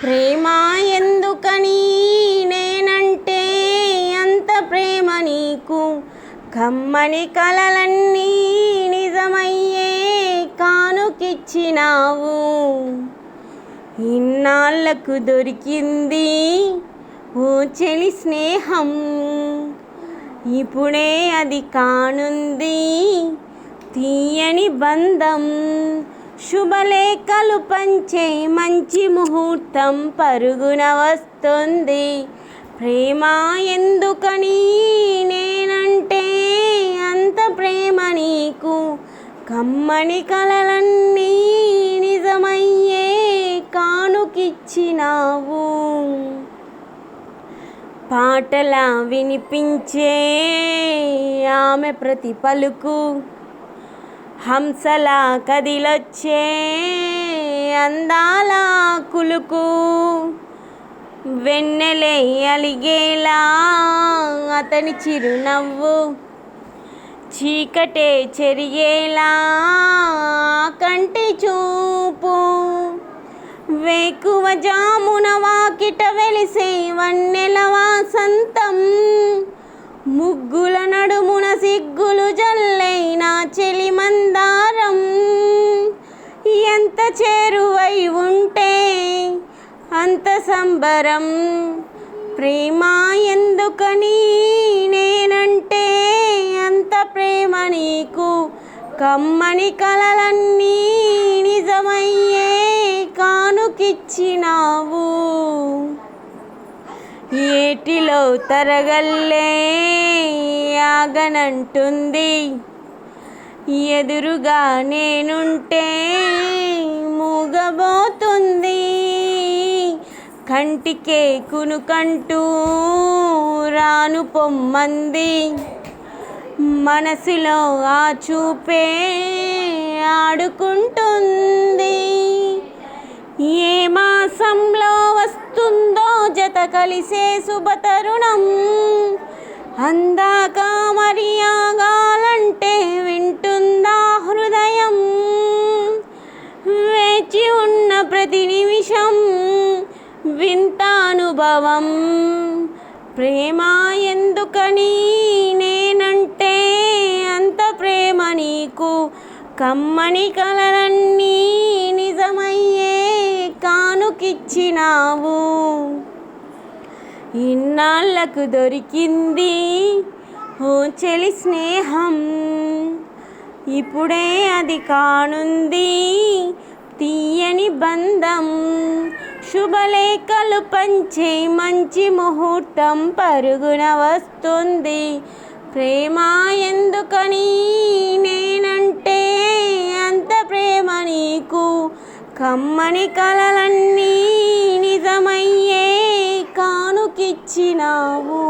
ప్రేమ ఎందుకని నేనంటే అంత ప్రేమ నీకు, కమ్మని కలలన్నీ నిజమయ్యే కానుకిచ్చినావు. ఇన్నాళ్లకు దొరికింది ఓ చెలి స్నేహం, ఇప్పుడే అది కానుంది తీయని బంధం. శుభలేఖలు పంచే మంచి ముహూర్తం పరుగున వస్తుంది. ప్రేమ ఎందుకని నేనంటే అంత ప్రేమ నీకు, కమ్మని కలలన్నీ నిజమయ్యే కానుకిచ్చినావు. పాటలా వినిపించే ఆమె ప్రతి పలుకు, హంసలా కదిలొచ్చే అందాల కులుకు, వెన్నెలే అలిగేలా అతని చిరునవ్వు, చీకటే చెరిగేలా కంటి చూపు, వేకువ జామున వాకిట వెలిసే వన్నెల వాసంతం, ముగ్గుల నడుమున సిగ్గులు జల్లైన చెలి మందారం. ఎంత చేరువై ఉంటే అంత సంబరం. ప్రేమ ఎందుకని నేనంటే అంత ప్రేమ నీకు, కమ్మని కలలన్నీ నిజమయ్యే కానుకిచ్చినావు. ఏటిలో తరగల్లే ఆగనంటుంది, ఎదురుగా నేనుంటే మూగబోతుంది. కంటికే కునుకంటూ రాను పొమ్మంది, మనసులో ఆ చూపే ఆడుకుంటుంది. ఏ మాసంలో వస్తుందో జత కలిసే శుభతరుణం, అందాక మరి ఆగాలంటే వింటుందా హృదయం. వేచి ఉన్న ప్రతి నిమిషం వింత అనుభవం. ప్రేమ ఎందుకని నేనంటే అంత ప్రేమ నీకు, కమ్మని కలలన్నీ నిజమయ్యే కానుకిచ్చినావు. ఇన్నాళ్లకు దొరికింది ఓ చెలి స్నేహం, ఇప్పుడే అది కానుంది తీయని బంధం. శుభలేఖలు పంచే మంచి ముహూర్తం పరుగున వస్తుంది. ప్రేమ ఎందుకని నేనంటే అంత ప్రేమ నీకు, కమ్మని కలలన్నీ నిజమయ్యే కానుకిచ్చినావు.